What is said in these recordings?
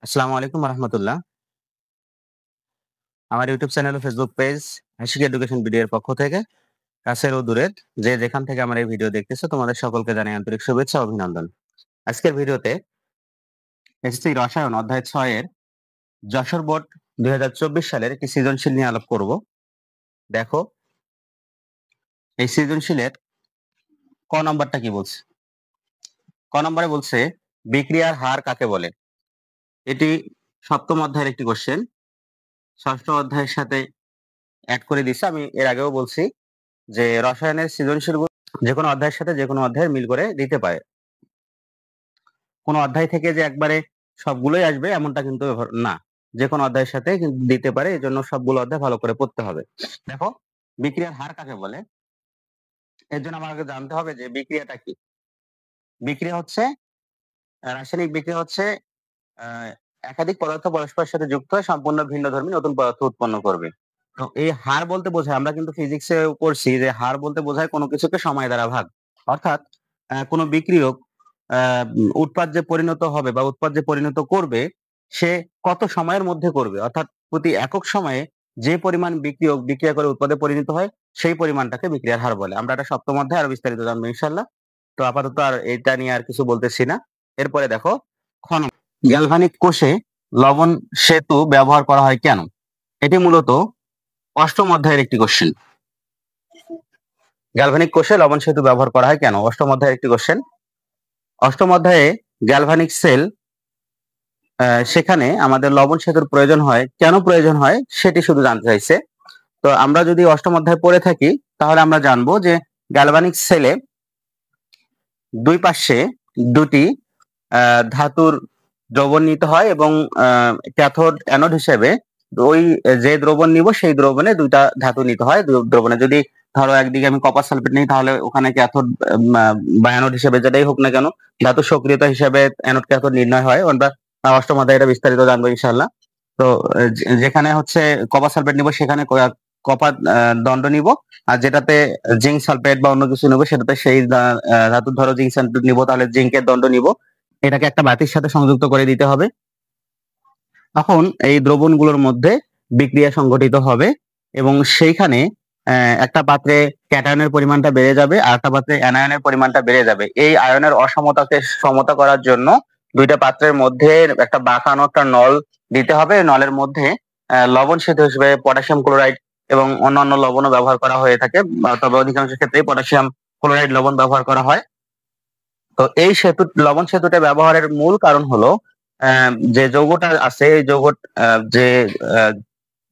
আসসালামু আলাইকুম রহমতুল্লাহ। আমার ইউটিউব চ্যানেল ও ফেসবুক পেজ আশিক এডুকেশন ভিডিওর পক্ষ থেকে কাছের ও দূরের যে যেখান থেকে আমার এই ভিডিও দেখতেছো তোমাদের সকলকে জানাই আন্তরিক শুভেচ্ছা ও অভিনন্দন। আজকের ভিডিওতে এসএসসি রসায়ন অধ্যায় 6 এর যশোর বোর্ড 2024 সালের একটি সৃজনশীল নিয়ে আলোপ করব। দেখো এই সৃজনশীলের ক নম্বরটা কি বলছে। ক নম্বরে বলছে বিক্রিয়ার হার কাকে বলে। এটি সপ্তম অধ্যায়ের একটি কোশ্চেন, ষষ্ঠ অধ্যায়ের সাথে অ্যাড করে দিচ্ছে। আমি এর আগেও বলছি যে রসায়নের সৃজনশীল যেকোনো অধ্যায়ের সাথে যেকোনো অধ্যায়ের মিল করে দিতে পারে। কোন অধ্যায় থেকে যে একবারে সবগুলোই আসবে এমনটা কিন্তু না, যে কোনো অধ্যায়ের সাথে কিন্তু দিতে পারে। এই জন্য সবগুলো অধ্যায় ভালো করে পড়তে হবে। দেখো বিক্রিয়ার হার কাকে বলে, এর জন্য আমাকে জানতে হবে যে বিক্রিয়াটা কি। বিক্রিয়া হচ্ছে রাসায়নিক বিক্রিয়া হচ্ছে আহ, একাধিক পদার্থ পরস্পরের সাথে যুক্ত হয়ে সম্পূর্ণ ভিন্নধর্মী নতুন পদার্থ উৎপন্ন করবে। তো এই হার বলতে বোঝায়, আমরা কিন্তু ফিজিক্সে পড়ছি যে হার বলতে বোঝায় কোনো কিছুকে সময় দ্বারা ভাগ। অর্থাৎ কোনো বিক্রিয়ক উৎপাদ যে পরিণত হবে বা উৎপাদ যে পরিণত করবে সে কত সময়ের মধ্যে করবে, অর্থাৎ প্রতি একক সময়ে যে পরিমাণ বিক্রিয়ক বিক্রিয়া করে উৎপাদে পরিণত হয় সেই পরিমাণটাকে বিক্রিয়ার হার বলে। আমরা এটা সপ্তম অধ্যায়ে আরো বিস্তারিত জানবো ইনশাল্লাহ। তো আপাতত আর এটা নিয়ে আর কিছু বলতেছি না। এরপরে দেখো গ্যালভানিক কোষে লবণ সেতু ব্যবহার করা হয় কেন। এটি মূলত অষ্টম অধ্যায়ের একটি কোশ্চেন। গ্যালভানিক কোষে লবণ সেতু ব্যবহার করা হয় কেন, অষ্টম অধ্যায়ের একটি কোশ্চেন। অষ্টম অধ্যায়ে গ্যালভানিক সেল, সেখানে আমাদের লবণ সেতুর প্রয়োজন হয়, কেন প্রয়োজন হয় সেটি শুধু জানতে চাইছে। তো আমরা যদি অষ্টম অধ্যায় পড়ে থাকি তাহলে আমরা জানবো যে গ্যালভানিক সেলে দুই পাশে দুটি ধাতুর দ্রবণ নিতে হয় এবং ক্যাথোড অ্যানোড হিসেবে ওই যে দ্রবণ নিব সেই দ্রবণে দুইটা ধাতু নিতে হয়। দ্রবণে যদি ধরো একদিকে আমি কপার সালফেট নিই তাহলে ওখানে ক্যাথোড বা অ্যানোড হিসেবে যেটাই হোক না কেন ধাতু সক্রিয়তা হিসেবে অ্যানোড ক্যাথোড নির্ণয় হয়। আমরা অষ্টম অধ্যায়ে এটা বিস্তারিত জানবো ইনশাল্লাহ। তো যেখানে হচ্ছে কপার সালফেট নিব সেখানে কপার দণ্ড নিব, আর যেটাতে জিঙ্ক সালফেট বা অন্য কিছু নিব সেটাতে সেই ধাতুর ধরো জিঙ্ক সালফেট নিব তাহলে জিঙ্কের দণ্ড নিব। এটাকে একটা বাতির সাথে সংযুক্ত করে দিতে হবে। তখন এই দ্রবণগুলোর মধ্যে বিক্রিয়া সংঘটিত হবে এবং সেইখানে একটা পাত্রে ক্যাটায়নের পরিমাণটা বেড়ে যাবে আর একটা পাত্রে অ্যানায়নের পরিমাণটা বেড়ে যাবে। এই আয়নের অসমতাকে সমতা করার জন্য দুইটা পাত্রের মধ্যে একটা বাঁকানো একটা নল দিতে হবে। নলের মধ্যে লবণ সেতু হিসেবে পটাশিয়াম ক্লোরাইড এবং অন্যান্য লবণও ব্যবহার করা হয়ে থাকে, তবে অধিকাংশ ক্ষেত্রেই পটাশিয়াম ক্লোরাইড লবণ ব্যবহার করা হয়। তো এই সেতু লবণ সেতুটা ব্যবহারের মূল কারণ হলো যে যৌগটা আছে এই যৌগ যে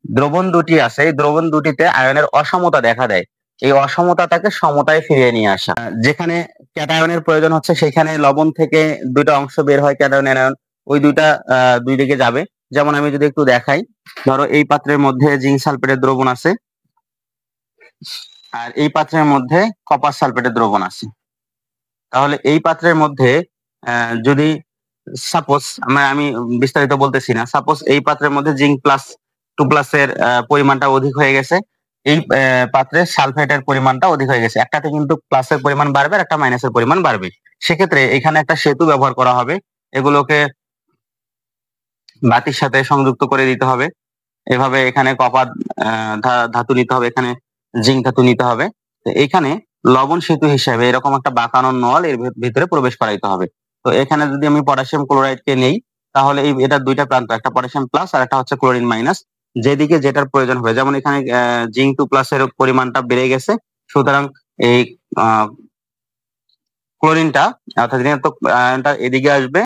দ্রবণ দুটি আছে এই দ্রবণ দুটিতে আয়নের অসমতা দেখা দেয়। এই অসমতাটাকে সমতায় ফিরিয়ে নিয়ে আসা। যেখানে ক্যাটায়নের প্রয়োজন হচ্ছে সেখানে লবণ থেকে দুইটা অংশ বের হয়, ক্যাটায়ন অ্যানায়ন, ওই দুইটা দুই দিকে যাবে। যেমন আমি যদি একটু দেখাই, ধরো এই পাত্রের মধ্যে জিঙ্ক সালফেটের দ্রবণ আছে আর এই পাত্রের মধ্যে কপার সালফেটের দ্রবণ আছে। তাহলে এই পাত্রের মধ্যে যদি সাপোজ আমি বিস্তারিত বলতেছি না, সাপোজ এই পাত্রের মধ্যে জিঙ্ক প্লাস 2+ এর পরিমাণটা অধিক হয়ে গেছে, এই পাত্রে সালফেটের পরিমাণটা অধিক হয়ে গেছে। একটাতে কিন্তু প্লাসের পরিমাণ বাড়বে আর একটা মাইনাসের পরিমাণ বাড়বে। সেক্ষেত্রে এখানে একটা সেতু ব্যবহার করা হবে, এগুলোকে বাতির সাথে সংযুক্ত করে দিতে হবে। এভাবে এখানে কপার ধাতু নিতে হবে, এখানে জিঙ্ক ধাতু নিতে হবে। এখানে লবণ সেতু হিসেবে এরকম একটা বাঁকানো নল এর ভিতরে প্রবেশ করাইতে হবে। তো এখানে যদি আমি পটাশিয়াম ক্লোরাইড কে নেই তাহলে এই এটা দুইটা প্রান্ত, একটা পটাশিয়াম প্লাস আর একটা হচ্ছে ক্লোরিন মাইনাস, যেদিকে যেটার প্রয়োজন হবে। যেমন এখানে জিঙ্ক 2+ এর পরিমাণটা বেড়ে গেছে, সুতরাং এই ক্লোরিনটা অর্থাৎ ঋণাত্মক আয়নটা এদিকে আসবে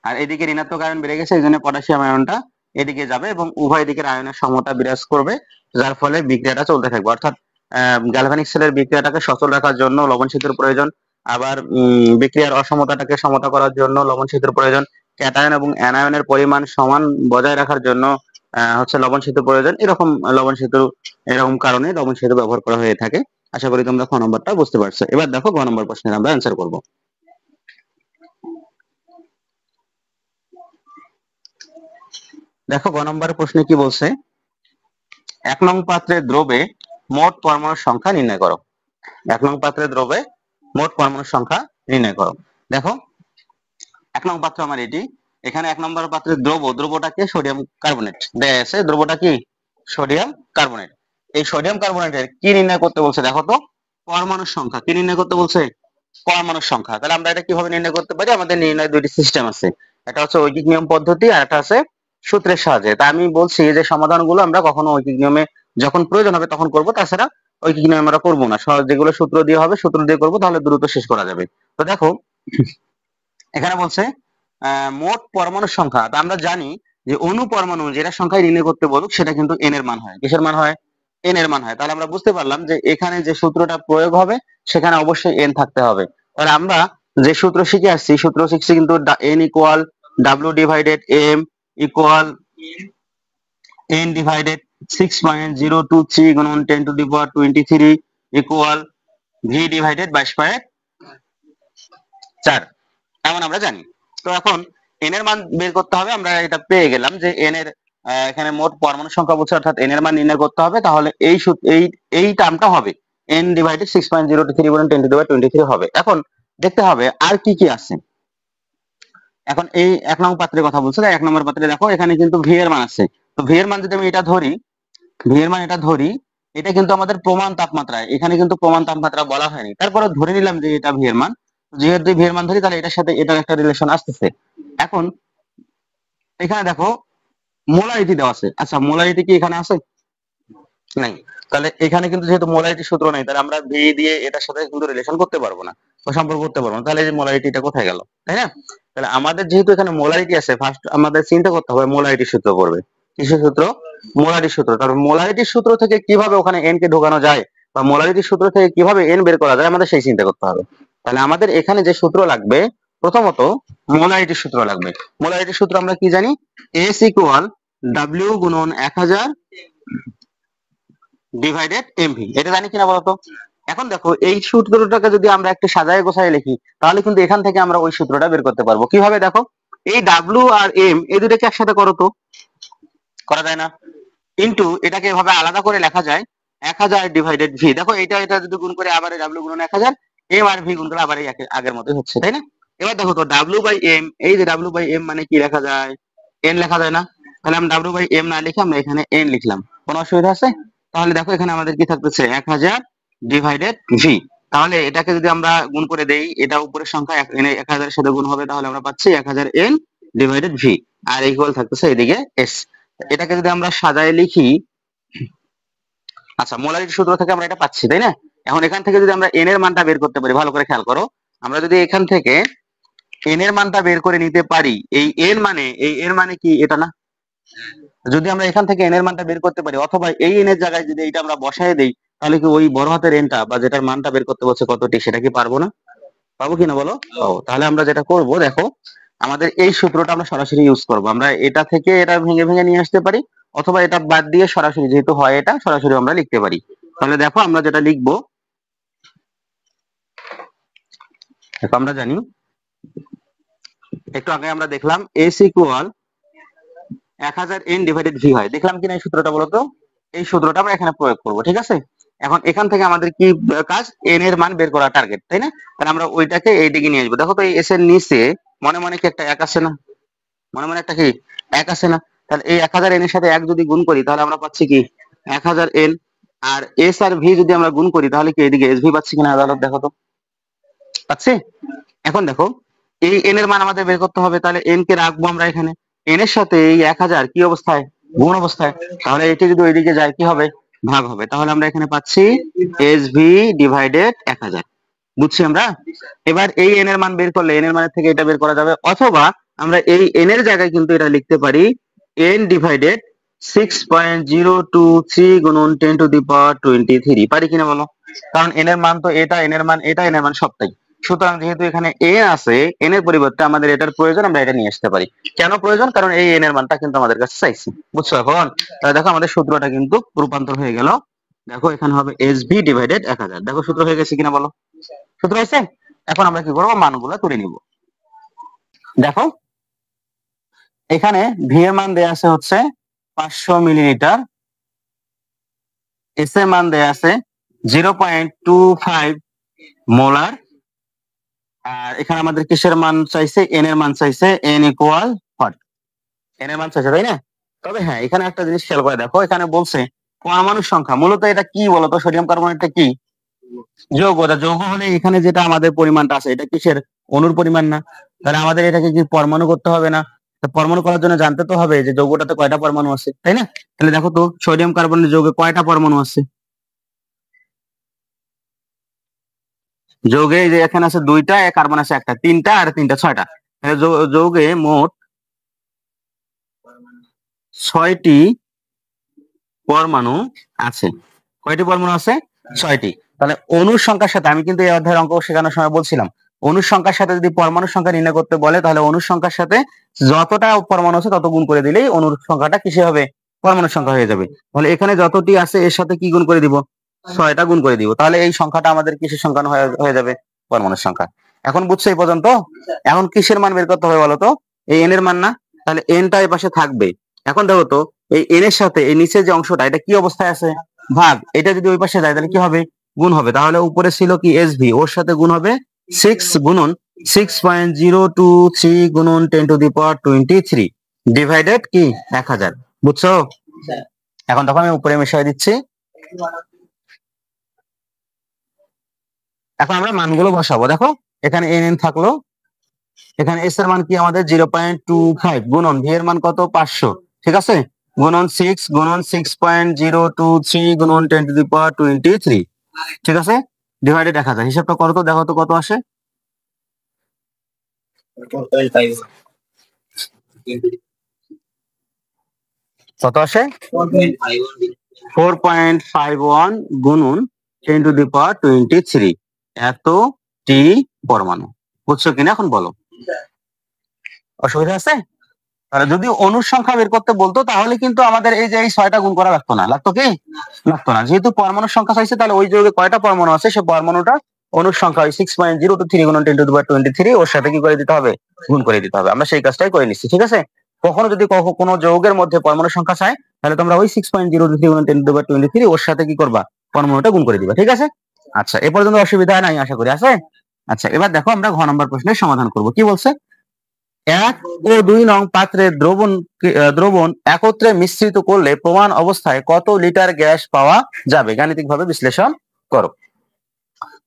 আর এদিকে ঋণাত্মক আয়ন বেড়ে গেছে এই জন্য পটাশিয়াম আয়নটা এদিকে যাবে এবং উভয় দিকের আয়নের সমতা বিরাজ করবে, যার ফলে বিক্রিয়াটা চলতে থাকবে। অর্থাৎ গ্যালভানিক সেলের বিক্রিয়াটাকে সচল রাখার জন্য লবণ সেতুর প্রয়োজন, আবার বিক্রিয়ার অসমতাটাকে সমতা করার জন্য লবণ সেতুর প্রয়োজন, ক্যাটায়ন এবং অ্যানায়নের পরিমাণ সমান বজায় রাখার জন্য হচ্ছে লবণ সেতু প্রয়োজন। এরকম লবণ সেতু এরকম কারণে লবণ সেতু ব্যবহার করা হয়ে থাকে। আশা করি তোমরা খ নম্বরটা বুঝতে পারছো। এবার দেখো গ নম্বর প্রশ্নের আমরা অ্যান্সার করব। দেখো গ নম্বর প্রশ্নে কি বলছে, 1 নং পাত্রের দ্রবে মোট পরমাণুর সংখ্যা নির্ণয় করো। 1 নং পাত্রের দ্রবে মোট পরমাণুর সংখ্যা নির্ণয় করো। দেখো 1 নং পাত্র আমার এটি, এখানে 1 নম্বর পাত্রে দ্রবটাকে সোডিয়াম কার্বনেট দেয়া আছে। দ্রবটা কি? Sodium carbonate. এই সোডিয়াম কার্বনেটের কি নির্ণয় করতে বলছে দেখো তো? পরমাণুর সংখ্যা। কি নির্ণয় করতে বলছে? পরমাণুর সংখ্যা। তাহলে আমরা এটা কিভাবে নির্ণয় করতে পারি? আমাদের নির্ণয় দুইটি সিস্টেম আছে। একটা হচ্ছে ঐকিক নিয়ম পদ্ধতি আর একটা আছে সূত্রের সাহায্যে। তা আমি বলছি যে সমাধানগুলো আমরা কখনো ঐকিক নিয়মে যখন প্রয়োজন হবে তখন করব, তাছাড়া ঐকিক নিয়মে আমরা করব না। যেগুলো সূত্র দিয়ে হবে সূত্র দিয়ে করব, তাহলে দ্রুত শেষ করা যাবে। তো দেখো এখানে বলছে মোট পরমাণুর সংখ্যা। তা আমরা জানি যে অণু পরমাণু যেটা সংখ্যায় নির্ণয় করতে বলুক সেটা কিন্তু এন এর মান হয়। কিসের মান হয়? এন এর মান হয়। তাহলে আমরা বুঝতে পারলাম যে এখানে যে সূত্রটা প্রয়োগ হবে সেখানে অবশ্যই এন থাকতে হবে। তাহলে আমরা যে সূত্র শিখে আসছি, সূত্র শিখছি কিন্তু N equal W divided M equal N divided 6.023 গুণন 10 to the power 23 equal V divided 22/4 এমন আমরা জানি। তো এখন এন এর মান বের করতে হবে। আমরা এটা পেয়ে গেলাম যে এন এর এখানে মোট পরমাণু সংখ্যা বলছে, অর্থাৎ এন এর মান নির্ণয় করতে হবে। তাহলে এই টার্মটা হবে এন ডিভাইডেড 6.023 গুণন 10 টু দি পাওয়ার 23 হবে। এখন দেখতে হবে আর কি কি আছে। এখন এই 1 নম্বর পাত্রের কথা বলছে। 1 নম্বর পাত্রে দেখো এখানে কিন্তু ভি এর মান আছে। তো ভি এর মান যদি আমি এটা ধরি, ভি এর মান এটা ধরি, এটা কিন্তু আমাদের প্রমাণ তাপমাত্রায়, এখানে কিন্তু প্রমাণ তাপমাত্রা বলা হয়নি, তারপরে ধরে নিলাম যে এটা ভি এর মান। যেহেতু ভি এর মান ধরি তাহলে এটার সাথে এটার একটা রিলেশন আসতেছে। এখন এখানে দেখো মোলারিটি দেওয়া আছে। আচ্ছা মোলারিটি কি এখানে আছে? নাই। তাহলে এখানে কিন্তু যেহেতু মোলারিটি সূত্র নেই, তাহলে আমরা ভি দিয়ে এটার সাথে কিন্তু রিলেশন করতে পারবো না বা সম্পর্ক করতে পারবো না। তাহলে এই মোলারিটিটা কোথায় গেল, তাই না? তাহলে আমাদের যেহেতু এখানে মোলারিটি আছে, ফার্স্ট আমাদের চিন্তা করতে হবে মোলারিটি সূত্র পড়বে। কিসের সূত্র? মোলারিটি সূত্র। তারপর মোলারিটির সূত্র থেকে কিভাবে ওখানে এন কে ঢোকানো যায় বা মোলারিটির সূত্র থেকে কিভাবে এন বের করা যায়, আমাদের সেই চিন্তা করতে হবে। তাহলে আমাদের এখানে যে সূত্র লাগবে, প্রথমত মোলারিটির সূত্র লাগবে। মোলারিটির সূত্র আমরা কি জানি? এস ইকুয়াল ডাব্লিউ গুণন 1000 ডিভাইডেড এমভি। এটা জানি কিনা বলতো? এখন দেখো এই সূত্রটাকে যদি আমরা একটু সাজায় গোছায় লিখি, তাহলে কিন্তু এখান থেকে আমরা ওই সূত্রটা বের করতে পারবো। কিভাবে দেখো? এই ডাব্লিউ আর এম এই দুটোকে একসাথে করো তো, করা যায় না? ইনটু এটাকে এভাবে আলাদা করে লেখা যায় 1000 ডিভাইডেড ভি। দেখো এটা এটা যদি গুণ করে আবার ডাব্লিউ গুণন 1000, এম আর ভি গুণ করে আবার এই আগের মতোই হচ্ছে, তাই না? এবার দেখো তো ডাব্লিউ বাই এম, এই যে ডাব্লিউ বাই এম মানে কি লেখা যায়? এন লেখা যায় না? তাহলে আমরা ডাব্লিউ বাই এম না লিখে আমরা এখানে এন লিখলাম। কোনো অসুবিধা আছে? তাহলে দেখো এখানে আমাদের কি থাকতেছে 1000 ডিভাইডেড ভি। তাহলে এটাকে যদি আমরা গুণ করে দেই, এটা উপরের সংখ্যা 1000 এর সাথে গুণ হবে, তাহলে আমরা পাচ্ছি 1000 এন ডিভাইডেড ভি, আর ইকুয়াল থাকতেছে এদিকে এস। এটাকে যদি আমরা সাজায় লিখি, আচ্ছা মোলারিটি সূত্র থেকে আমরা এটা পাচ্ছি, তাই না? এখন এখান থেকে যদি আমরা এন এর মানটা বের করতে পারি, ভালো করে খেয়াল করো, আমরা যদি এখান থেকে এন এর মানটা বের করে নিতে পারি, এই এন মানে কি এটা না? যদি আমরা এখান থেকে এন এর মানটা বের করতে পারি, অথবা এই এন এর জায়গায় যদি এটা আমরা বসায় দেই, তাহলে কি ওই বড় হাতের এনটা বা যেটার মানটা বের করতে বলছে কতটি, সেটা কি পারবো না? পাবো কিনা বলো? তাহলে আমরা যেটা করব, দেখো আমাদের এই সূত্রটা আমরা সরাসরি ইউজ করব। আমরা এটা থেকে এটা ভেঙে ভেঙে নিয়ে আসতে পারি, অথবা এটা বাদ দিয়ে সরাসরি, যেহেতু হয় এটা সরাসরি আমরা লিখতে পারি। তাহলে দেখো আমরা যেটা লিখবো, দেখো আমরা জানি, একটু আগে আমরা দেখলাম S equal 1000 N divided V হয়। দেখলাম কিনা এই সূত্রটা? বলতো এই সূত্রটা আমরা এখানে প্রয়োগ করব, ঠিক আছে? এখন এখান থেকে আমাদের কি কাজ? এন এর মান বের করা টার্গেট, তাই না? তাহলে আমরা ওইটাকে এইদিকে নিয়ে আসবো। দেখো তো এই এস এর নিচে মনে মনে কি একটা এক আছে না? মনে মনে একটা কি এক আছে না? তাহলে এই 1000 এন এর সাথে এক যদি গুণ করি, তাহলে আমরা পাচ্ছি কি 1000 এন। আর এস আর ভি যদি আমরা গুণ করি, তাহলে কি এদিকে এস ভি পাচ্ছি কিনা? আদালত দেখো তো, পাচ্ছি? এখন দেখো এই এন এর মান আমাদের বের করতে হবে। তাহলে এন কে রাখবো আমরা এখানে, এন এর সাথে এই 1000 কি অবস্থায়? গুণ অবস্থায়। তাহলে এটি যদি ওইদিকে যায় কি হবে? ভাগ হবে। তাহলে আমরা এখানে পাচ্ছি এস ভি ডিভাইডেড 1000। বুঝছি আমরা? এবার এই এন এর মান বের করলে এন এর মানের থেকে এটা বের করা যাবে, অথবা আমরা এই এন এর জায়গায় কিন্তু এটা লিখতে পারি এন ডিভাইডেড 6.023 গুণন 10 টু দি পাওয়ার 23। পারি কিনা বলো? কারণ এন এর মান তো এটা, এন এর মান এটা, এন এর মান সবটাই। সুতরাং যেহেতু এখানে এন আছে, এন এর পরিবর্তে আমাদের এটার প্রয়োজন, আমরা এটা নিয়ে আসতে পারি। কেন প্রয়োজন? কারণ এই এন এর মানটা কিন্তু আমাদের কাছে চাইছি। বুঝছো এখন? তাহলে দেখো আমাদের সূত্রটা কিন্তু রূপান্তর হয়ে গেল। দেখো এখানে হবে এস ভি ডিভাইডেড 1000। দেখো সূত্র হয়ে গেছে কিনা বলো? সূত্র হয়েছে? এখন আমরা কি করবো? মানগুলো তুলে নিব। দেখো এখানে ভি এর মান দেয়া আছে হচ্ছে 500 মিলিলিটার, এস এর মান দেয়া আছে 0.25 মোলার, আর এখানে আমাদের কিসের মান চাইছে? এন এর মান চাইছে, এন ইকুয়াল এন এর মান 600, তাই না? তবে হ্যাঁ, এখানে একটা জিনিস খেয়াল করে দেখো, এখানে বলছে পরমাণুর সংখ্যা। মূলত এটা কি বলতো, সোডিয়াম কার্বনেটটা কি যৌগ? ওটা যৌগ হলে এখানে যেটা আমাদের পরিমাণটা আছে এটা কিসের? অণুর পরিমাণ না? তাহলে আমাদের এটাকে কি পরমাণু করতে হবে না? তো পরমাণু করার জন্য জানতে তো হবে যে যৌগটাতে কয়টা পরমাণু আছে, তাই না? তাহলে দেখো তো সোডিয়াম কার্বনের যৌগে কয়টা পরমাণু আছে? যৌগে এই যে এখানে আছে 2টা, কার্বন আছে 1টা, 3টা আর 3টা 6টা। তাহলে যৌগে মোট 6টি পরমাণু আছে। কয়টি পরমাণু আছে? 6টি। তাহলে অণুর সংখ্যার সাথে, আমি কিন্তু এই অধ্যায়ের অঙ্ক শেখানোর সময় বলছিলাম, অণুর সংখ্যার সাথে যদি পরমাণুর সংখ্যা নির্ণয় করতে বলে, তাহলে অণুর সংখ্যার সাথে যতটা পরমাণু আছে তত গুণ করে দিলেই অণুর সংখ্যাটা কিসে হবে? পরমাণুর সংখ্যা হয়ে যাবে। তাহলে এখানে যতটি আছে এর সাথে কি গুণ করে দিব? 6টা গুণ করে দিব। তাহলে এই সংখ্যাটা আমাদের কিসের সংখ্যা হয়ে যাবে? পরমাণুর সংখ্যা। এখন বুঝছো এই পর্যন্ত? এখন কিসের মান বের করতে হবে বলো তো? এই এন এর মান না? তাহলে এনটা এই পাশে থাকবে। এখন দেখো তো, এই এন এর সাথে এই নিচে যে অংশটা, এটা কি অবস্থায় আছে? ভাগ। এটা যদি ওই পাশে যায় তাহলে কি হবে? গুণ হবে। তাহলে উপরে ছিল কি এস ভি, ওর সাথে গুণ হবে 6 গুণন 6.023 গুণন 10⁻23 ডিভাইডেড কি 1000। বুঝছো? এখন দেখো আমি উপরে মিশিয়ে দিচ্ছি। এখন আমরা মানগুলো বসাবো। দেখো এখানে এন এন থাকলো, এখানে এস এর মান কি আমাদের 0.25 গুণন ভি এর মান কত? 500, ঠিক আছে? গুণন 6 গুণন 6.023 গুণন 10⁻23, ঠিক আছে? ডিভাইডেড 1000। হিসাবটা করো তো, দেখো তো কত আসে। কত আসে? 4.51 গুণন 10⁻23, এত টি পরমাণু। বুঝছো কিনা এখন বলো? অসুবিধা আছে? তাহলে যদি অণুর সংখ্যা বের করতে বলতো তাহলে কিন্তু আমাদের এই যে এই 6টা গুণ করা লাগতো না। লাগতো কি? লাগতো না। যেহেতু পরমাণুর সংখ্যা চাইছে, তাহলে ওই যৌগে কয়টা পরমাণু আছে সে পরমাণুটা অণুর সংখ্যা ওই 6.023 গুণন 10⁻23 ওর সাথে কি করে দিতে হবে? গুণ করে দিতে হবে। আমরা সেই কাজটাই করে নিচ্ছি, ঠিক আছে? কখনো যদি কোনো যৌগের মধ্যে পরমাণুর সংখ্যা চায়, তাহলে তোমরা ওই 6.023 গুণন 10⁻23 ওর সাথে কি করবা? পরমাণুটা গুণ করে দিবা, ঠিক আছে? আচ্ছা, এ পর্যন্ত অসুবিধা নাই আশা করি, আছে? আচ্ছা, এবার দেখো আমরা ঘ নম্বর প্রশ্নের সমাধান করব। কি বলছে? 1 ও 2 নং পাত্রের দ্রবণ একত্রে মিশ্রিত করলে প্রমাণ অবস্থায় কত লিটার গ্যাস পাওয়া যাবে? গাণিতিকভাবে বিশ্লেষণ করো।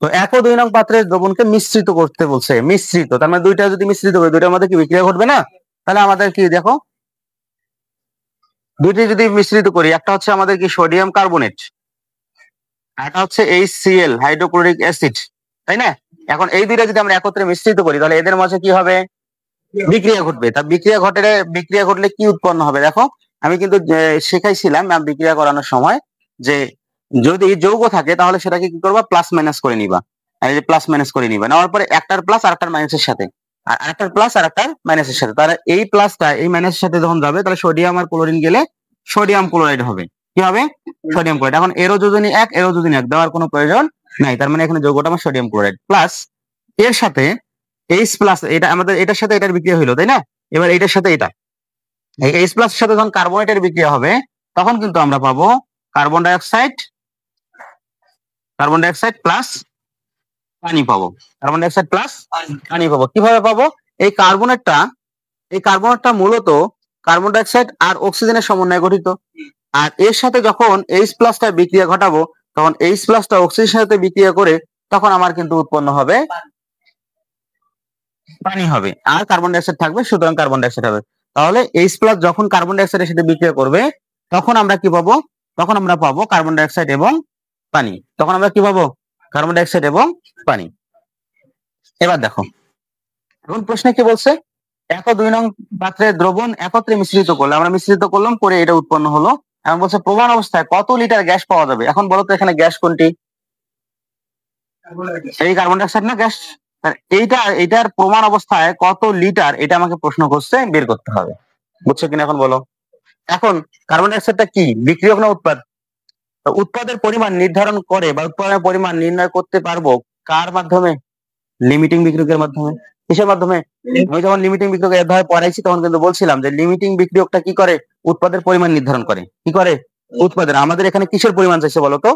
তো 1 ও 2 নং পাত্রের দ্রবণকে মিশ্রিত করতে বলছে। মিশ্রিত তার মানে দুইটা যদি মিশ্রিত করি, দুইটার মধ্যে কি বিক্রিয়া ঘটবে না? তাহলে আমাদের কি দেখো, দুইটি যদি মিশ্রিত করি, একটা হচ্ছে আমাদের কি সোডিয়াম কার্বনেট, একটা হচ্ছে HCl হাইড্রোক্লোরিক অ্যাসিড, তাই না? এখন এই দুইটা যদি আমরা একত্রে মিশ্রিত করি, তাহলে এদের মাঝে কি হবে? বিক্রিয়া ঘটবে। তা বিক্রিয়া ঘটলে কি উৎপন্ন হবে? দেখো আমি কিন্তু শেখাইছিলাম বিক্রিয়া করানোর সময় যে যদি যৌগ থাকে তাহলে সেটাকে কি করবা? প্লাস মাইনাস করে নিবা। এই যে প্লাস মাইনাস করে নিবা, নেওয়ার পরে একটার প্লাস আর একটার মাইনাসের সাথে, আর আরেকটার প্লাস আর একটার মাইনাসের সাথে, তাহলে এই প্লাসটা এই মাইনাসের সাথে যখন যাবে, তাহলে সোডিয়াম আর ক্লোরিন গেলে সোডিয়াম ক্লোরাইড হবে। কি হবে? Sodium chloride. এখন এরও যোজনী 1, এরও যোজনী 1 দেওয়ার কোনো প্রয়োজন নাই। তার মানে এখানে যৌগটা আমার সোডিয়াম ক্লোরাইড প্লাস এর সাথে এইচ প্লাস, এটা আমাদের এটার সাথে এটার বিক্রিয়া হইলো, তাই না? এবার এটার সাথে এটা, এই এইচ প্লাস এর সাথে যখন কার্বনেটের বিক্রিয়া হবে, তখন কিন্তু আমরা পাবো কার্বন ডাইঅক্সাইড প্লাস পানি পাবো। কার্বন ডাইঅক্সাইড প্লাস পানি পাবো। কিভাবে পাবো? এই কার্বনেটটা মূলত কার্বন ডাইঅক্সাইড আর অক্সিজেনের সমন্বয়ে গঠিত। আর এর সাথে যখন এইচ প্লাসটা বিক্রিয়া ঘটাবো, তখন এইচ প্লাসটা অক্সিজেনের সাথে বিক্রিয়া করে তখন আমার কিন্তু উৎপন্ন হবে পানি হবে, আর কার্বন ডাইঅক্সাইড থাকবে, সুতরাং কার্বন ডাইঅক্সাইড হবে। তাহলে এইচ প্লাস যখন কার্বন ডাইঅক্সাইডের সাথে বিক্রিয়া করবে, তখন আমরা কি পাবো? তখন আমরা পাবো কার্বন ডাইঅক্সাইড এবং পানি। তখন আমরা কি পাবো? কার্বন ডাইঅক্সাইড এবং পানি। এবার দেখো, এখন প্রশ্নে কি বলছে? 1 ও 2 নং পাত্রের দ্রবণ একত্রে মিশ্রিত করলে, আমরা মিশ্রিত করলাম, করে এটা উৎপন্ন হলো। এখন বলছে প্রমাণ অবস্থায় কত লিটার গ্যাস পাওয়া যাবে? এখন বলো তো এখানে গ্যাস কোনটি? এই কার্বন ডাইঅক্সাইড না গ্যাস? এইটার প্রমাণ অবস্থায় কত লিটার, এটা আমাকে প্রশ্ন করছে, বের করতে হবে। বুঝছো কিনা এখন বলো? এখন কার্বন ডাইঅক্সাইডটা কি, বিক্রিয়ক না উৎপাদ? উৎপাদের পরিমাণ নির্ধারণ করে বা উৎপাদনের পরিমাণ নির্ণয় করতে পারবো কার মাধ্যমে? লিমিটিং বিক্রিয়কের মাধ্যমে। কিসের মাধ্যমে? আমি যখন লিমিটিং বিক্রিয়ক অধ্যায় পড়াইছি তখন কিন্তু বলছিলাম যে লিমিটিং বিক্রিয়কটা কি করে? উৎপাদের পরিমাণ নির্ধারণ করে। কি করে? উৎপাদের। আমাদের এখানে কিসের পরিমাণ চাইছে বলো তো?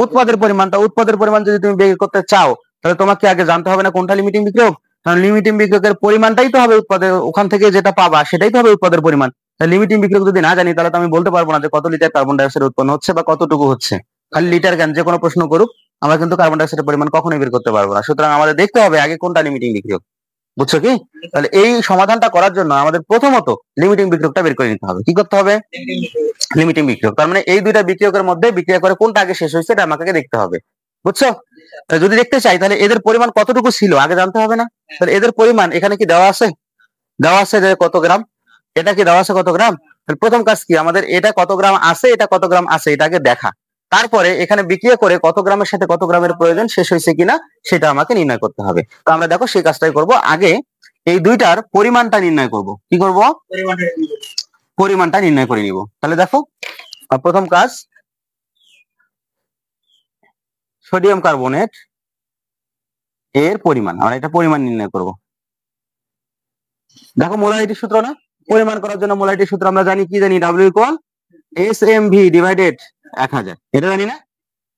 উৎপাদের পরিমাণটা। উৎপাদের পরিমাণ যদি তুমি বের করতে চাও, তাহলে তোমাকে আগে জানতে হবে না কোনটা লিমিটিং বিক্রিয়ক? কারণ লিমিটিং বিক্রিয়কের পরিমাণটাই তো হবে উৎপাদের, ওখান থেকে যেটা পাবা সেটাই তো হবে উৎপাদের পরিমাণ। লিমিটিং বিক্রিয়ক যদি না জানি তাহলে তো আমি বলতে পারবো না যে কত লিটার কার্বন ডাই অক্সাইড উৎপন্ন হচ্ছে বা কতটুকু হচ্ছে। খালি লিটার জ্ঞান যে কোনো প্রশ্ন করুক, আমরা কিন্তু কার্বন ডাই অক্সাইডের পরিমাণ কখনোই বের করতে পারবো না। সুতরাং আমাদের দেখতে হবে আগে কোনটা লিমিটিং বিক্রিয়ক, বুঝছো কি? তাহলে এই সমাধানটা করার জন্য আমাদের প্রথমত লিমিটিং বিক্রিয়কটা বের করে নিতে হবে। কি করতে হবে? লিমিটিং বিক্রিয়ক। তার মানে এই দুইটা বিক্রিয়কের মধ্যে বিক্রিয়া করে কোনটা আগে শেষ হয়েছে এটা আমাকে দেখতে হবে, বুঝছো? যদি দেখতে চাই তাহলে এদের পরিমাণ কতটুকু ছিল আগে জানতে হবে না? তাহলে এদের পরিমাণ এখানে কি দেওয়া আছে? দেওয়া আছে যে কত গ্রাম, এটা কি দেওয়া আছে কত গ্রাম? তাহলে প্রথম কাজ কি, আমাদের এটা কত গ্রাম আছে, এটা কত গ্রাম আছে এটাকে দেখা, তারপরে এখানে বিক্রিয়া করে কত গ্রামের সাথে কত গ্রামের প্রয়োজন শেষ হয়েছে কিনা সেটা আমাকে নির্ণয় করতে হবে। তো আমরা দেখো সেই কাজটাই করব। আগে এই দুইটার পরিমাণটা নির্ণয় করব। কি করব? পরিমাণটা নির্ণয় করে নিব। তাহলে দেখো প্রথম কাজ, সোডিয়াম কার্বনেট এর পরিমাণ, আমরা এটা পরিমাণ নির্ণয় করব। দেখো মোলারিটি সূত্র না, পরিমাণ করার জন্য মোলারিটি সূত্র আমরা জানি, কি জানি? W ইকুয়াল SMV ডিভাইডেড 1000, এটা জানি না?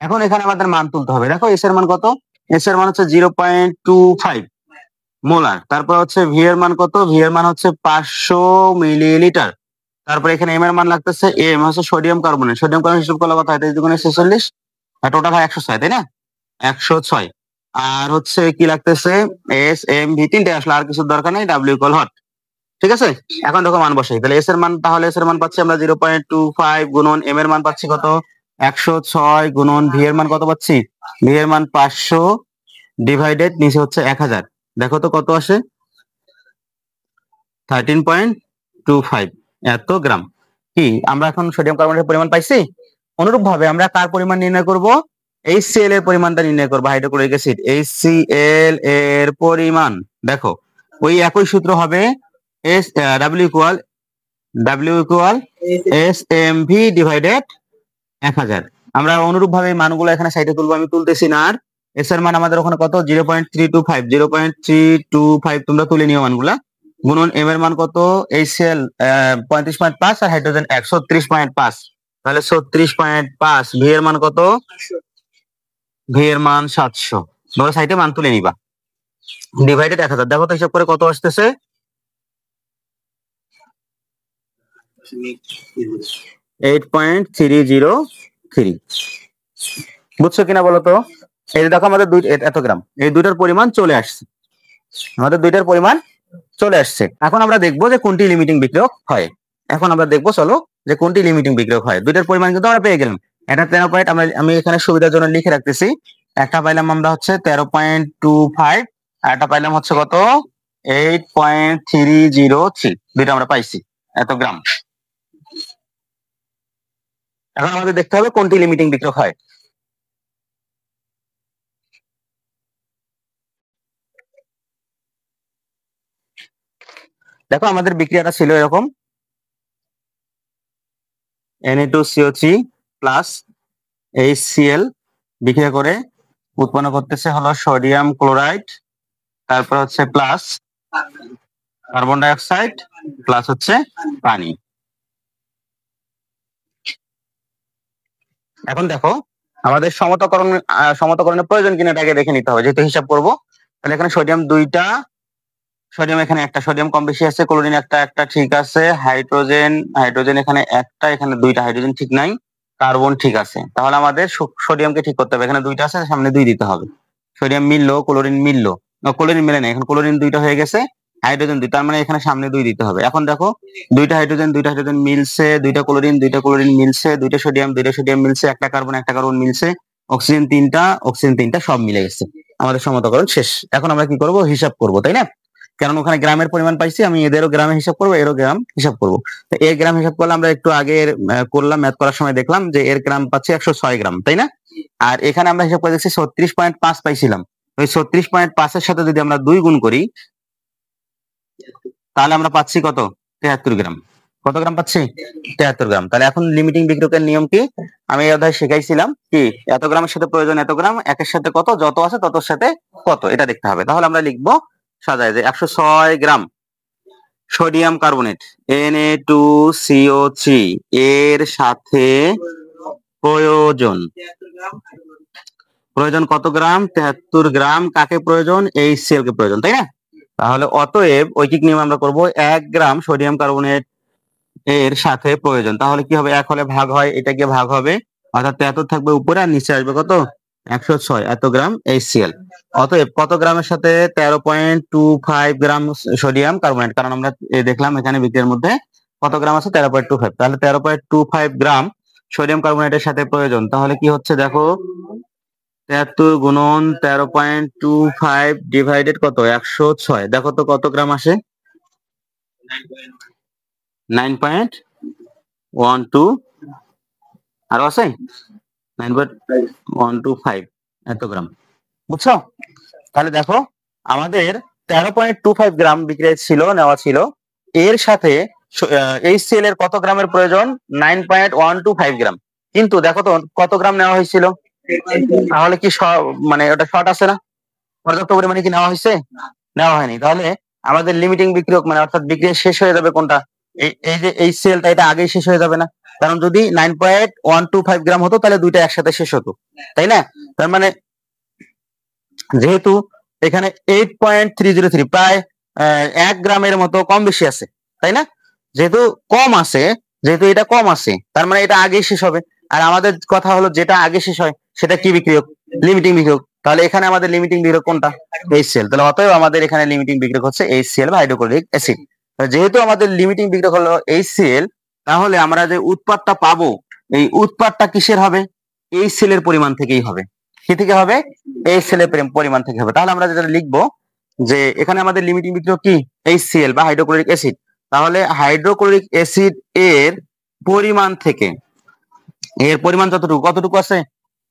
এখন এখানে আমাদের মান তুলতে হবে। দেখো এস এর মান কত? এস এর মান হচ্ছে 0.25 মোলার। তারপর হচ্ছে ভি এর মান কত? ভি এর মান হচ্ছে 500 মিলিলিটার। তারপর এখানে এম এর মান লাগতেছে, এম হচ্ছে সোডিয়াম কার্বনেট। সোডিয়াম কার্বনেট হিসাব করলে কত হয়? 46, টোটাল হয় 106, তাই না? 106। আর হচ্ছে কি লাগতেছে? এস এম ভি, তিনটে আসলে আর কিছু দরকার নেই। ডাব্লিউ ইকুয়াল হট, ঠিক আছে? এখন দেখো মান বসাই, তাহলে এস এর মান, তাহলে এস এর মান পাচ্ছি আমরা 0.25 গুণন এম এর মান পাচ্ছি কত? 106 গুণন ভি এর মান কত পাচ্ছি? ভি এর মান 500 ডিভাইডেড নিচে হচ্ছে 1000। দেখো তো কত আসে? 13.25 এত গ্রাম। কি আমরা এখন সোডিয়াম কার্বনেটের পরিমাণ পাইছি? অনুরূপ ভাবে আমরা কার পরিমাণ নির্ণয় করব? HCl এর পরিমাণটা নির্ণয় করব, হাইড্রোক্লোরিক অ্যাসিড। HCl এর পরিমাণ দেখো ওই একই সূত্র হবে, W ইকুয়াল SMV ডিভাইডেড 1000। আমরা অনুরূপ ভাবে মানগুলো এখানে সাইডে তুলবো, আমি তুলতেছি না আর। এস এর মান আমাদের ওখানে কত? 0.325 তোমরা তুলে নিও মানগুলা। গুণন এম এর মান কত? HCl 35.5 আর হাইড্রোজেন 136.5, তাহলে 36.5। ভি এর মান কত? ভি এর মান 700। তোমরা সাইডে মান তুলে নিবা। ডিভাইডেড 1000, দেখো তো হিসাব করে কত আসতেছে? 8.303। বুঝছো কিনা বলো তো? এই যে দেখো আমাদের এত গ্রাম, এই দুইটার পরিমাণ চলে আসছে, আমাদের দুইটার পরিমাণ চলে আসছে। এখন আমরা দেখবো যে কোনটি লিমিটিং বিক্রিয়ক হয়। এখন আমরা দেখবো, চলো, যে কোনটি লিমিটিং বিক্রিয়ক হয়। দুইটার পরিমাণ কিন্তু আমরা পেয়ে গেলাম। এটা 13 পয়েন্ট, আমি এখানে সুবিধার জন্য লিখে রাখতেছি। একটা পাইলাম আমরা হচ্ছে 13.25, আর একটা পাইলাম হচ্ছে কত? 8.303। দুইটা আমরা পাইছি এত গ্রাম। এখন আমাদের দেখতে হবে কোনটি লিমিটিং বিক্রিয়ক হয়। দেখো আমাদের বিক্রিয়াটা ছিল এরকম, Na2CO3 প্লাস HCl বিক্রিয়া করে উৎপন্ন করতেছে হলো সোডিয়াম ক্লোরাইড, তারপর হচ্ছে plus carbon die oxide, plus হচ্ছে পানি। এখন দেখো আমাদের সমতাকরণের প্রয়োজন কিনা এটাকে দেখে নিতে হবে, যেহেতু হিসাব করব। তাহলে এখানে সোডিয়াম দুইটা, সোডিয়াম এখানে একটা, সোডিয়াম কম বেশি আছে, ক্লোরিন একটা একটা ঠিক আছে, হাইড্রোজেন এখানে একটা, এখানে দুইটা, হাইড্রোজেন ঠিক নাই, কার্বন ঠিক আছে। তাহলে আমাদের সোডিয়ামকে ঠিক করতে হবে। এখানে দুইটা আছে, সামনে 2 দিতে হবে। সোডিয়াম মিললো, ক্লোরিন মিললো, ক্লোরিন মিলে না, এখন ক্লোরিন দুইটা হয়ে গেছে, হাইড্রোজেন 2, তার মানে এখানে সামনে 2 দিতে হবে। এখন দেখো দুইটা হাইড্রোজেন মিলছে, দুইটা ক্লোরিন মিলছে, দুইটা সোডিয়াম মিলছে, একটা কার্বন মিলছে, অক্সিজেন তিনটা সব মিলে গেছে। আমাদের সমতাকরণ শেষ। এখন আমরা কি করব? হিসাব করব, তাই না? কারণ ওখানে গ্রামের পরিমাণ পাইছি, আমি এদেরও গ্রামে হিসাব করবো, এরও গ্রাম হিসাব করবো। তো এর গ্রাম হিসাব করলে আমরা একটু আগে করলাম, ম্যাথ করার সময় দেখলাম যে এর গ্রাম পাচ্ছি 106 গ্রাম, তাই না? আর এখানে আমরা হিসাব করে দেখছি 36.5 পাইছিলাম। ওই 36.5 এর সাথে যদি আমরা 2 গুণ করি তাহলে আমরা পাচ্ছি কত? 73 গ্রাম। কত গ্রাম পাচ্ছি? 73 গ্রাম। তাহলে এখন লিমিটিং বিক্রিয়কের নিয়ম কি আমি এই অধ্যায়ে শিখাইছিলাম, কি এত গ্রামের সাথে প্রয়োজন এত গ্রাম, একের সাথে কত, যত আছে ততর সাথে কত, এটা দেখতে হবে। তাহলে আমরা লিখবো সাজায় যে 106 গ্রাম সোডিয়াম কার্বনেট Na2CO3 এর সাথে প্রয়োজন কত গ্রাম? 73 গ্রাম। কাকে প্রয়োজন? HCl কে প্রয়োজন, তাই না? তাহলে অতএব ঐকিক নিয়ম আমরা করব 1 গ্রাম সোডিয়াম কার্বনেট এর সাথে প্রয়োজন, তাহলে কি হবে, 1 হলে ভাগ হয়, এটা গিয়ে ভাগ হবে, অর্থাৎ 73 থাকবে উপরে আর নিচে আসবে কত, 106 এত গ্রাম HCl। অতএব কত গ্রামের সাথে 13.25 গ্রাম সোডিয়াম কার্বনেট, কারণ আমরা দেখলাম এখানে বিক্রিয়ার মধ্যে কত গ্রাম আছে, 13.25, তাহলে 13.25 গ্রাম সোডিয়াম কার্বনেটের সাথে প্রয়োজন। তাহলে কি হচ্ছে দেখো, 73 গুণন 13.25 ডিভাইডেড কত, 106, দেখো তো কত গ্রাম আসে, 9.12, আরো আছে 9.125 এত গ্রাম, বুঝছো? তাহলে দেখো আমাদের 13.25 গ্রাম বিক্রিয়া ছিল, নেওয়া ছিল, এর সাথে HCl এর কত গ্রামের প্রয়োজন, 9.125 গ্রাম, কিন্তু দেখো তো কত গ্রাম নেওয়া হয়েছিল, তাহলে কি মানে ওটা শর্ট আছে না, পর্যাপ্ত পরিমাণে কি নেওয়া হয়েছে, নেওয়া হয়নি, তাহলে আমাদের লিমিটিং বিক্রিয়ক মানে অর্থাৎ বিক্রিয়া শেষ হয়ে যাবে কোনটা, এই যে HClটা, এটা আগেই শেষ হয়ে যাবে না, কারণ যদি 9.125 গ্রাম হতো তাহলে দুইটা একসাথে শেষ হতো, তাই না? তার মানে যেহেতু এখানে 8.303 প্রায় 1 গ্রামের মতো কম বেশি আছে, তাই না? যেহেতু কম আছে, যেহেতু এটা কম আছে, তার মানে এটা আগেই শেষ হবে, আর আমাদের কথা হলো যেটা আগে শেষ হয় সেটা কি বিক্রিয়ক, লিমিটিং বিক্রিয়ক, তাহলে এখানে আমাদের লিমিটিং বিক্রিয়ক কোনটা, HCl, তাহলে অতএব আমাদের এখানে লিমিটিং বিক্রিয়ক হচ্ছে HCl বা হাইড্রোক্লোরিক অ্যাসিড। যেহেতু আমাদের লিমিটিং বিক্রিয়ক হলো HCl, তাহলে আমরা যে উৎপাদটা পাবো, এই উৎপাদটা কিসের হবে, HCl এর পরিমাণ থেকেই হবে, কি থেকে হবে, HCl এর পরিমাণ থেকে হবে। তাহলে আমরা যেটা লিখবো যে এখানে আমাদের লিমিটিং বিক্রিয়ক কি, HCl বা হাইড্রোক্লোরিক অ্যাসিড, তাহলে হাইড্রোক্লোরিক অ্যাসিড এর পরিমাণ থেকে, এর পরিমাণ কতটুকু, কতটুকু আছে,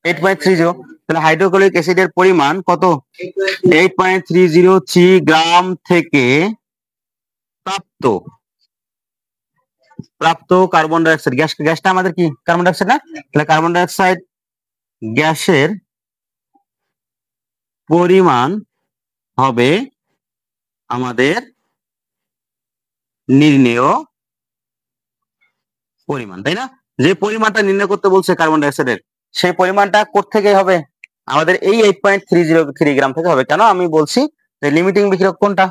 8.30, তাহলে হাইড্রোক্লোরিক অ্যাসিডের পরিমাণ কত, 8.303 গ্রাম থেকে প্রাপ্ত কার্বন ডাই অক্সাইড, গ্যাসটা আমাদের কি কার্বন ডাই অক্সাইড না, তাহলে কার্বন ডাই অক্সাইড গ্যাসের পরিমাণ হবে আমাদের নির্ণেয় পরিমাণ, তাই না? যে পরিমাণটা নির্ণয় করতে বলছে কার্বন ডাই অক্সাইডের, সেই পরিমাণটা কোত্থেকে হবে, আমাদের এই 8.303 গ্রাম থেকে হবে। কেন আমি বলছি যে লিমিটিং বিক্রিয়ক কোনটা,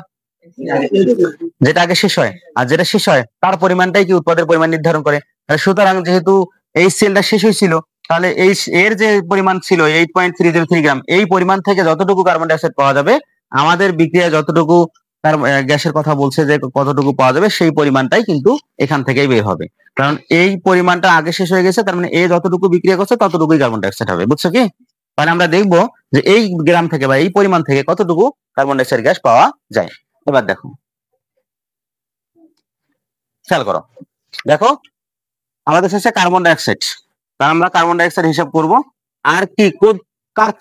যেটা আগে শেষ হয়, আর যেটা শেষ হয় তার পরিমাণটাই কি উৎপাদের পরিমাণ নির্ধারণ করে। সুতরাং যেহেতু HClটা শেষ হয়েছিল, তাহলে এর যে পরিমাণ ছিল 8.303 গ্রাম, এই পরিমাণ থেকে যতটুকু কার্বন ডাই অক্সাইড পাওয়া যাবে, আমাদের বিক্রিয়া যতটুকু তার গ্যাসের কথা বলছে যে কতটুকু পাওয়া যাবে, সেই পরিমাণটাই কিন্তু এখান থেকেই বের হবে, কারণ এই পরিমাণটা আগে শেষ হয়ে গেছে, তার মানে যতটুকু বিক্রিয়া করছে ততটুকুই কার্বন ডাই অক্সাইড হবে, বুঝছো কি? তাহলে আমরা দেখবো যে এই গ্রাম থেকে বা এই পরিমাণ থেকে কতটুকু কার্বন ডাই অক্সাইড গ্যাস পাওয়া যায়। এবার দেখো, খেয়াল করো, দেখো আমাদের শেষে কার্বন ডাই অক্সাইড, তাহলে আমরা কার্বন ডাই অক্সাইড হিসাব করব, আর কি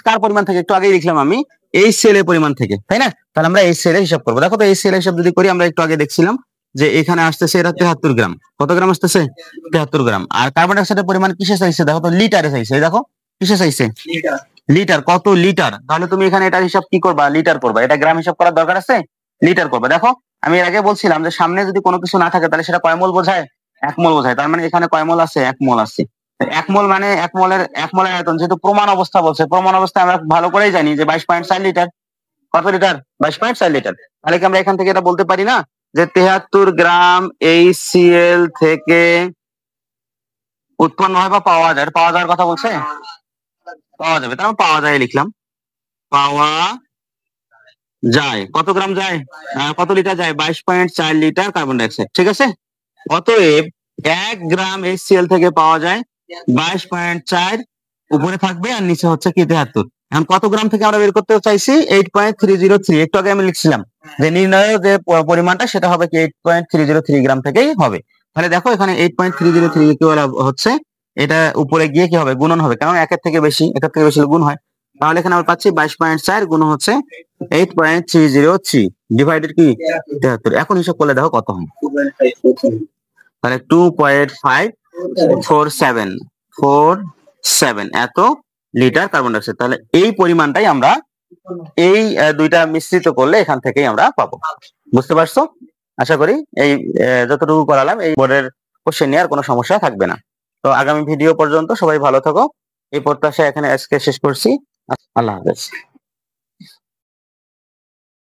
কার পরিমাণ থেকে, একটু আগেই লিখলাম আমি HCl এর পরিমাণ থেকে, তাই না? তাহলে আমরা HCl এর হিসাব করবো। দেখো তো HCl এর হিসাব যদি করি, আমরা একটু আগে দেখছিলাম যে এখানে আসতেছে এটা 73 গ্রাম, কত গ্রাম আসতেছে, 73 গ্রাম, আর কার্বন ডাই অক্সাইডের পরিমাণ কিসে চাইছে, দেখো তো লিটারে চাইছে, দেখো কিসে চাইছে, লিটার, কত লিটার, তাহলে তুমি এখানে এটা হিসাব কি করবা, লিটার করবা, এটা গ্রাম হিসাব করার দরকার আছে, লিটার করবা। দেখো আমি এর আগে বলছিলাম যে সামনে যদি কোনো কিছু না থাকে তাহলে সেটা কয় মোল বোঝায়, 1 মোল বোঝায়, তার মানে এখানে কয় মোল আছে, 1 মোল আছে, 1 মোল মানে 1 মোলের আয়তন, যেহেতু প্রমাণ অবস্থা বলছে, প্রমাণ অবস্থায় আমরা ভালো করেই জানি যে 22.4 লিটার, কত লিটার, 22.4 লিটার, তাহলে কি আমরা এখান থেকে এটা বলতে পারি না যে 73 গ্রাম HCl থেকে উৎপন্ন হয় বা পাওয়া যায়, পাওয়া যাওয়ার কথা বলছে, পাওয়া যাবে, তাহলে পাওয়া যায় লিখলাম, পাওয়া যায়, কত গ্রাম যায়, কত লিটার যায়, 22.4 লিটার কার্বন ডাই অক্সাইড, ঠিক আছে? অতএব 1 গ্রাম HCl থেকে পাওয়া যায় 22.4, উপরে থাকবে আর নিচে হচ্ছে কি 73। এখন কত গ্রাম থেকে আমরা বের করতে চাইছি, 8.303, একটু আগে আমি লিখছিলাম যে নির্ণয় যে পরিমাণটা সেটা হবে কি 8.303 গ্রাম থেকেই হবে। তাহলে দেখো এখানে 8.303 ইকুয়াল হচ্ছে, এটা উপরে গিয়ে কি হবে, গুণন হবে, কারণ একের থেকে বেশি গুণ হয়, তাহলে এখানে আমরা পাচ্ছি 22.4 গুণ হচ্ছে 8.303 ডিভাইডেড কি 73। এখন হিসাব করলে দেখো কত হয়, তাহলে 2.54747 এত লিটার কার্বন ডাই অক্সাইড। তাহলে এই পরিমাণটাই আমরা এই দুইটা মিশ্রিত করলে এখান থেকেই আমরা পাবো, বুঝতে পারছো? আশা করি এই যতটুকু করালাম এই বোর্ডের কোশ্চেন নিয়ে আর কোনো সমস্যা থাকবে না। তো আগামী ভিডিও পর্যন্ত সবাই ভালো থাকো, এই প্রত্যাশা এখানে আজকে শেষ করছি। আল্লাহ হাফেজ।